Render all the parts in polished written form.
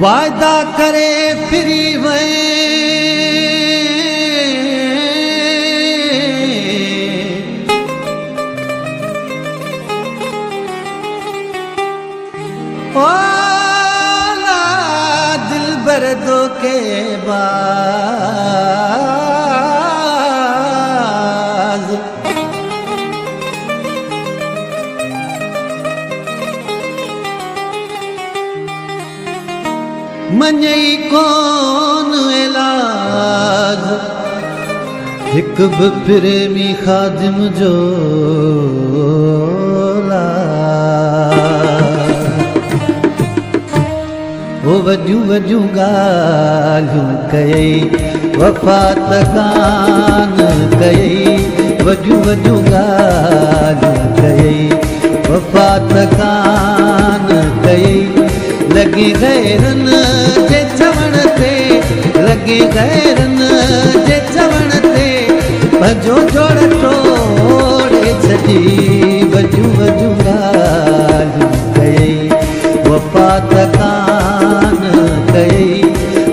वादा करे फिरी वे ओला दिल बरदो के बाज मञई कोन इलाज हिक बि प्रेमी खादिम जो वो वॾियूं वॾियूं ॻाल्हियूं कयई वफ़ा त कान कयई वॾियूं वॾियूं ॻाल्हियूं कयई वफ़ा त कान कयई लॻी गैरनि जे चवण ते लॻी गैरनि जे चवण ते पंहिंजो जोड़ तोड़े छॾी वॾियूं वॾियूं ॻाल्हियूं कयई वफ़ा त कान कयई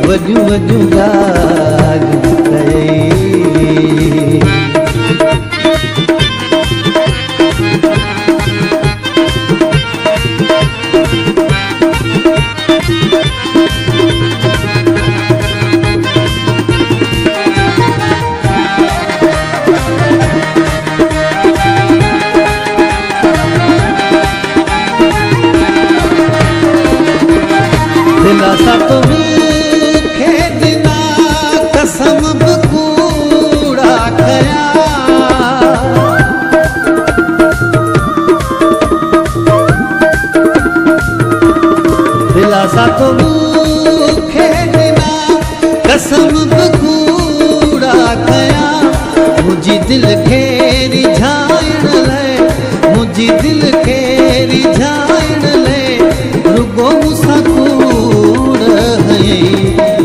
वॾियूं वॾियूं ॻाल्हियूं कयई दिलासा तो मूंखे ॾिना कसम बि कूड़ा कया दिलासा तो मूंखे ॾिना कसम बि कूड़ा कया मुंहिंजी दिलि खे रिझाइण लाइ मुंहिंजी दिलि खे रिझाइण लाइ रुगो मूंसां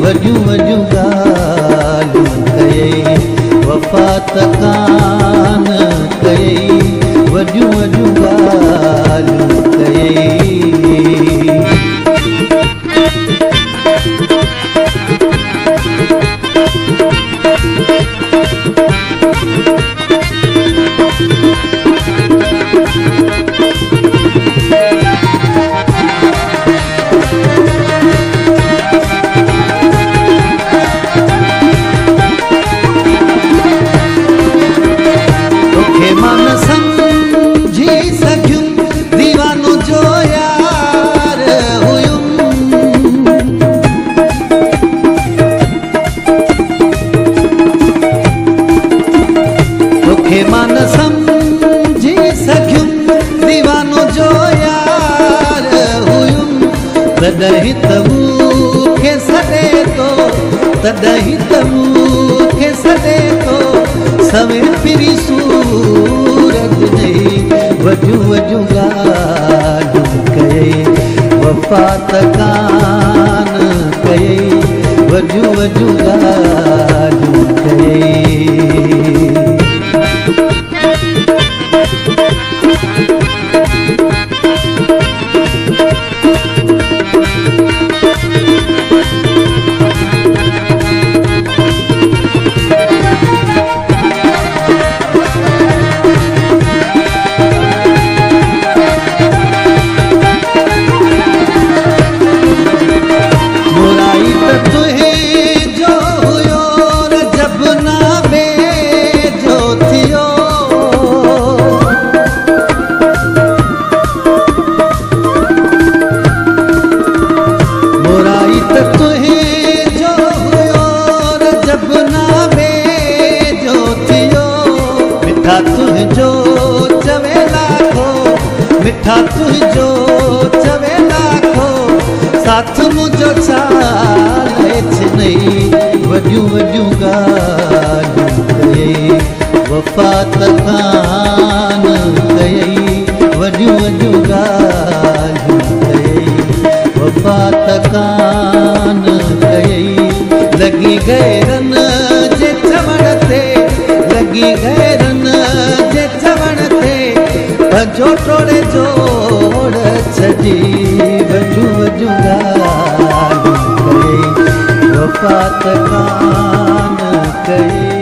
वॾियूं वॾियूं ॻाल्हियूं कयई वफ़ा त कान कयई वॾियूं वॾियूं ॻाल्हियूं कयई मां न समझी सघियुमि दीवानो जो यार हुयुमि तोखे मां न समझी सघियुमि दीवानो जो यार हुयुमि तॾहिं त मूंखे सॾे थो तॾहिं त मूंखे सॾे थो सवे फिरी सूरत नहीं वॾियूं वॾियूं ॻाल्हियूं कयई वफ़ा त कान कयई वॾियूं वॾियूं ॻाल्हियूं कयई मिठा तुझो चवे लाखो साथ मुझो चाले नहीं वॾियूं वॾियूं ॻाल्हियूं कयई वफ़ा त कान कयई वॾियूं वॾियूं ॻाल्हियूं कयई वफ़ा त कान कयई लॻी गैरनि जे चवण ते लॻी गैरनि जे चवण ते पंहिंजो टोड़े जोड़ छॾी वॾियूं वॾियूं ॻाल्हियूं बात कान कहे।